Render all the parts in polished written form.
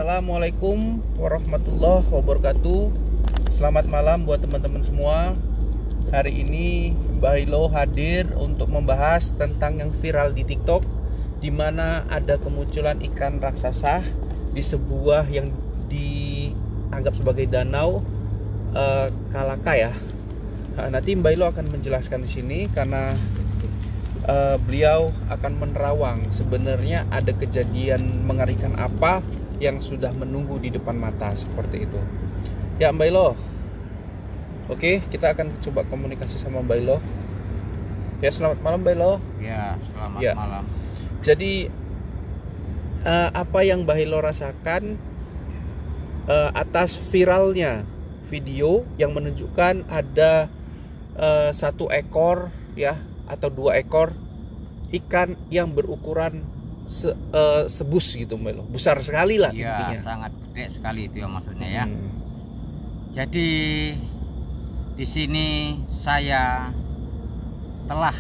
Assalamualaikum warahmatullahi wabarakatuh. Selamat malam buat teman-teman semua. Hari ini Mbah Ilo hadir untuk membahas tentang yang viral di TikTok, di mana ada kemunculan ikan raksasa di sebuah yang dianggap sebagai danau Kalaka ya. Nanti Mbah Ilo akan menjelaskan di sini karena beliau akan menerawang sebenarnya ada kejadian mengerikan apa yang sudah menunggu di depan mata seperti itu. Ya Mbah Ilo, oke, kita akan coba komunikasi sama Mbah Ilo. Ya, selamat malam Mbah Ilo. Ya, selamat malam. Jadi apa yang Mbah Ilo rasakan atas viralnya video yang menunjukkan ada satu ekor ya atau 2 ekor ikan yang berukuran sebus gitu Mbah Ilo. Besar sekali lah intinya. Iya, sangat gede sekali itu ya maksudnya ya. Jadi di sini saya telah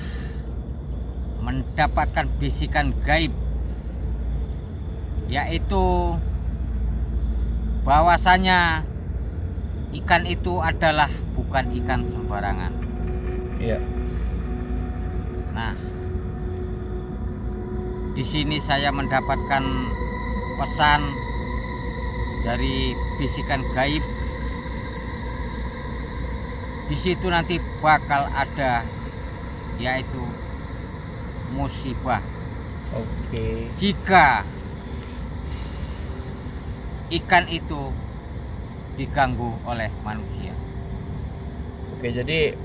mendapatkan bisikan gaib, yaitu bahwasanya ikan itu adalah bukan ikan sembarangan. Iya. Nah, di sini saya mendapatkan pesan dari bisikan gaib. Di situ nanti bakal ada yaitu musibah. Oke. Jika ikan itu diganggu oleh manusia. Oke, jadi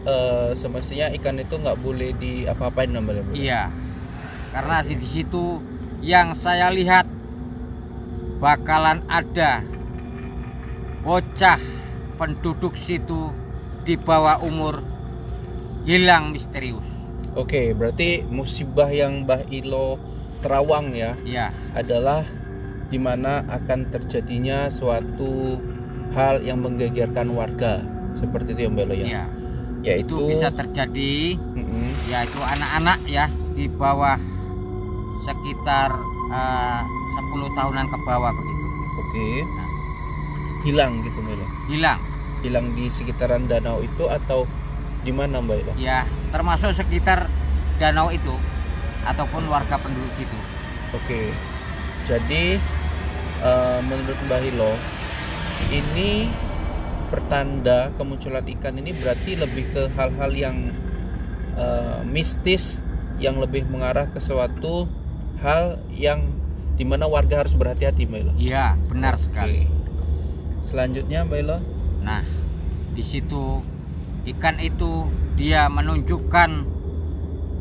semestinya ikan itu nggak boleh diapa-apain namanya. Iya, karena di situ yang saya lihat bakalan ada bocah penduduk situ di bawah umur hilang misterius. Oke, berarti musibah yang Mbah Ilo terawang ya, Iya. adalah dimana akan terjadinya suatu hal yang menggegerkan warga seperti itu ya Mbah Ilo ya. Iya. Yaitu Itu bisa terjadi, yaitu anak-anak ya di bawah sekitar 10 tahunan ke bawah begitu. Oke. Hilang gitu Mbah Ilo. Hilang di sekitaran danau itu atau di mana Mbah Ilo? Ya, termasuk sekitar danau itu ataupun warga penduduk itu. Oke. Jadi menurut Mbah Ilo, ini pertanda kemunculan ikan ini berarti lebih ke hal-hal yang mistis, yang lebih mengarah ke suatu hal yang dimana warga harus berhati-hati Mbah Ilo. Iya, benar sekali. Selanjutnya Mbah Ilo. Nah, di situ ikan itu dia menunjukkan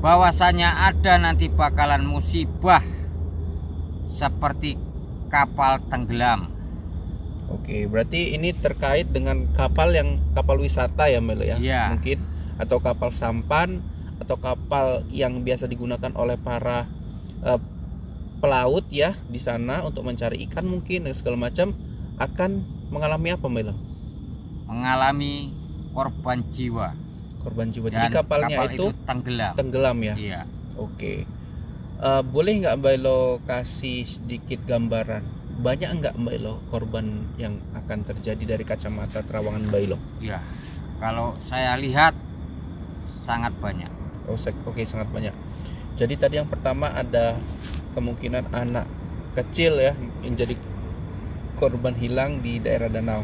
bahwasanya ada nanti bakalan musibah seperti kapal tenggelam. Oke, berarti ini terkait dengan kapal wisata ya Mbah Ilo ya? Iya. Mungkin atau kapal sampan atau kapal yang biasa digunakan oleh para pelaut ya di sana untuk mencari ikan mungkin dan segala macam akan mengalami apa Mbah Ilo? Mengalami korban jiwa. Korban jiwa. Dan Jadi kapalnya kapal itu tenggelam ya? Iya. Oke. Boleh nggak Mbah Ilo kasih sedikit gambaran? Banyak nggak Mbah Ilo korban yang akan terjadi dari kacamata terawangan Mbah Ilo? Iya. Kalau saya lihat sangat banyak. Oke, sangat banyak. Jadi tadi yang pertama ada kemungkinan anak kecil ya yang jadi korban hilang di daerah danau.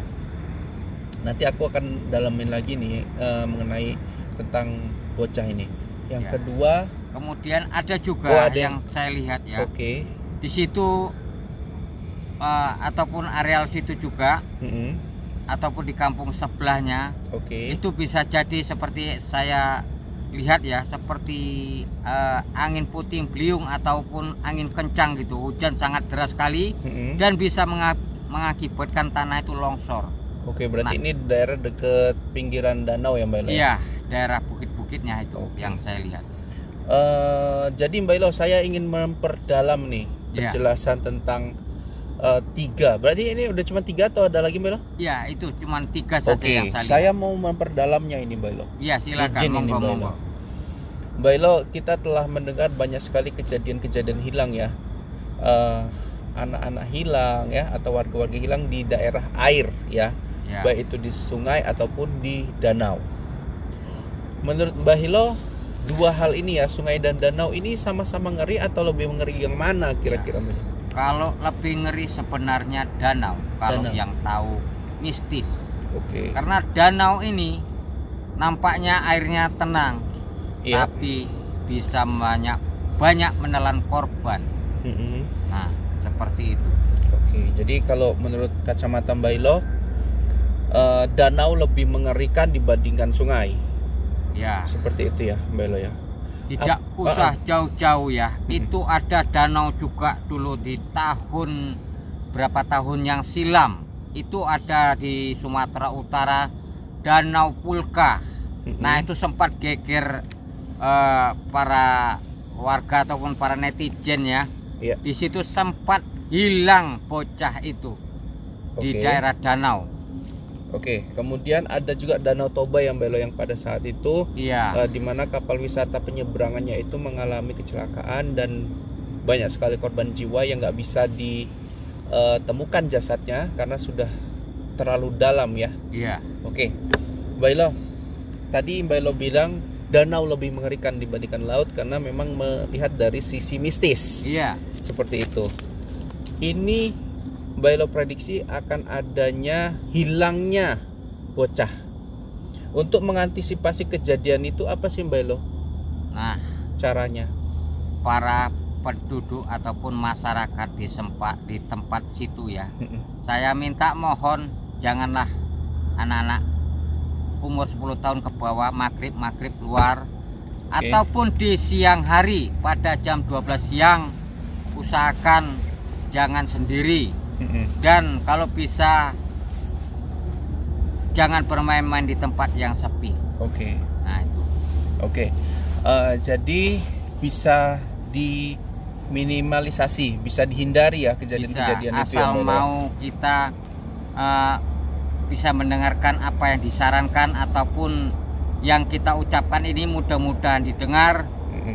Nanti aku akan dalamin lagi nih mengenai tentang bocah ini. Yang Ya. kedua, Kemudian ada juga ada yang saya lihat ya. Oke. Di situ ataupun areal situ juga ataupun di kampung sebelahnya. Oke. Itu bisa jadi seperti saya lihat ya, seperti angin puting beliung ataupun angin kencang gitu, hujan sangat deras sekali dan bisa mengakibatkan tanah itu longsor. Oke, berarti ini daerah deket pinggiran danau ya Mbak Ilo? Iya, daerah bukit-bukitnya itu yang saya lihat. Jadi Mbak Ilo, saya ingin memperdalam nih penjelasan tentang 3. Berarti ini udah cuma 3 atau ada lagi Mbak Ilo? Iya, itu cuma 3 saja yang saya lihat. Saya mau memperdalamnya ini Mbak Ilo. Iya, silakan. Izin ini Mbak Ilo. Mbak Ilo, kita telah mendengar banyak sekali kejadian-kejadian hilang ya. anak-anak hilang ya, atau warga-warga hilang di daerah air ya, baik itu di sungai ataupun di danau. Menurut Mbah Hilo, dua hal ini ya, sungai dan danau ini sama-sama ngeri atau lebih mengeri yang mana kira-kira? Kalau lebih ngeri sebenarnya danau, kalau yang tahu mistis. Karena danau ini nampaknya airnya tenang, tapi bisa banyak menelan korban. Nah, seperti itu. Jadi kalau menurut kacamata Mbah Hilo, danau lebih mengerikan dibandingkan sungai. Ya. Seperti itu ya, Mbah Hilo ya. Tidak usah jauh-jauh ya. Itu ada danau juga dulu di tahun berapa tahun yang silam. Itu ada di Sumatera Utara, Danau Pulka. Nah, itu sempat geger para warga ataupun para netizen ya. Di situ sempat hilang bocah itu di daerah danau. Kemudian ada juga Danau Toba yang Mbah Hilo yang pada saat itu di mana kapal wisata penyeberangannya itu mengalami kecelakaan dan banyak sekali korban jiwa yang nggak bisa ditemukan jasadnya karena sudah terlalu dalam ya. Mbah Hilo, tadi Mbah Hilo bilang danau lebih mengerikan dibandingkan laut karena memang melihat dari sisi mistis. Seperti itu. Ini Mbah Hilo prediksi akan adanya hilangnya bocah. Untuk mengantisipasi kejadian itu apa sih Mbah Hilo? Nah, caranya para penduduk ataupun masyarakat di tempat situ ya. Saya minta mohon janganlah anak-anak umur 10 tahun ke bawah maghrib keluar ataupun di siang hari pada jam 12 siang usahakan jangan sendiri. Dan kalau bisa jangan bermain-main di tempat yang sepi. Nah itu. Jadi bisa diminimalisasi, bisa dihindari ya kejadian-kejadian itu. Asal mau kita bisa mendengarkan apa yang disarankan ataupun yang kita ucapkan ini mudah-mudahan didengar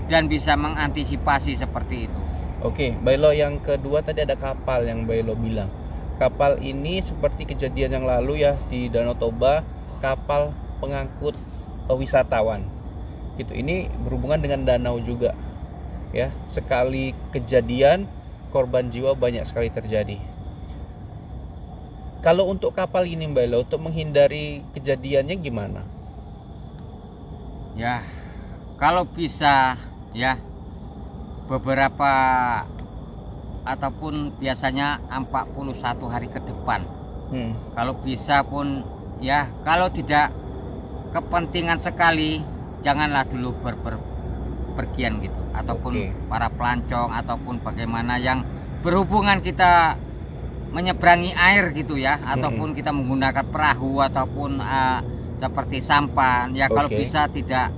dan bisa mengantisipasi seperti itu. Mbah Hilo, yang kedua tadi ada kapal yang Mbah Hilo bilang. Kapal ini seperti kejadian yang lalu ya di Danau Toba, kapal pengangkut wisatawan. Ini berhubungan dengan danau juga. Ya, sekali kejadian korban jiwa banyak sekali terjadi. Kalau untuk kapal ini Mbah Hilo, untuk menghindari kejadiannya gimana? Ya, kalau bisa ya beberapa ataupun biasanya 41 hari ke depan. Kalau bisa pun ya, kalau tidak kepentingan sekali janganlah dulu berpergian gitu, ataupun para pelancong ataupun bagaimana yang berhubungan kita menyeberangi air gitu ya, ataupun kita menggunakan perahu ataupun seperti sampan ya. Kalau bisa tidak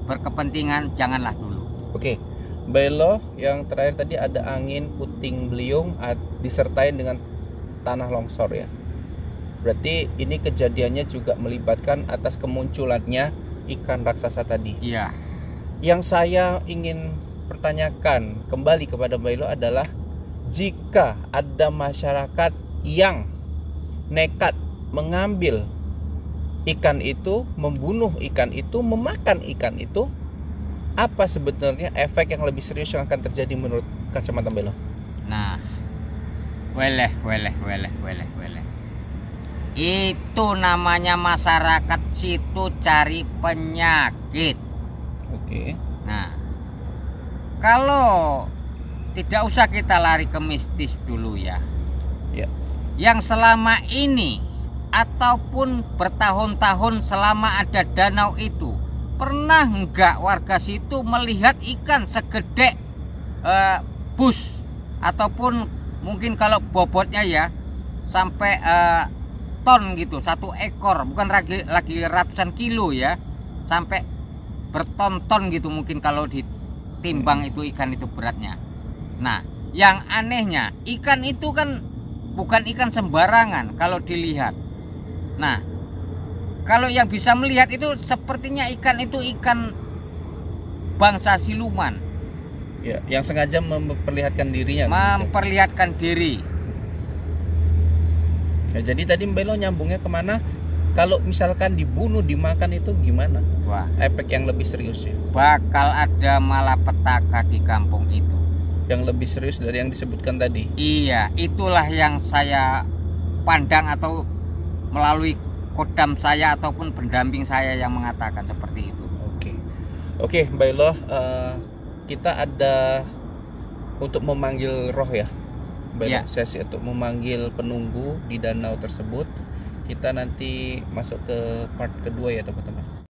berkepentingan janganlah dulu. Mbah Hilo, yang terakhir tadi ada angin puting beliung disertai dengan tanah longsor ya. Berarti ini kejadiannya juga melibatkan atas kemunculannya ikan raksasa tadi. Yang saya ingin pertanyakan kembali kepada Mbah Hilo adalah, jika ada masyarakat yang nekat mengambil ikan itu, membunuh ikan itu, memakan ikan itu, apa sebenarnya efek yang lebih serius yang akan terjadi menurut kacamata Mbah Hilo? Nah, weleh. Itu namanya masyarakat situ cari penyakit. Nah, kalau tidak usah kita lari ke mistis dulu ya. Yang selama ini ataupun bertahun-tahun selama ada danau itu, pernah enggak warga situ melihat ikan segede bus ataupun mungkin kalau bobotnya ya sampai ton gitu, satu ekor, bukan lagi ratusan kilo ya, sampai berton-ton gitu mungkin kalau ditimbang itu ikan itu beratnya. Nah, yang anehnya ikan itu kan bukan ikan sembarangan kalau dilihat. Nah, kalau yang bisa melihat itu sepertinya ikan itu ikan bangsa siluman. Ya, yang sengaja memperlihatkan dirinya. Memperlihatkan diri. Ya, jadi tadi Mbak Elo nyambungnya kemana? Kalau misalkan dibunuh, dimakan itu gimana? Wah, efek yang lebih seriusnya. Bakal ada malapetaka di kampung itu. Yang lebih serius dari yang disebutkan tadi. Iya, itulah yang saya pandang atau melalui kodam saya ataupun pendamping saya yang mengatakan seperti itu. Oke, Mbak Elo, kita ada untuk memanggil roh ya, Mbak Elo, sesi untuk memanggil penunggu di danau tersebut. Kita nanti masuk ke part kedua ya teman-teman.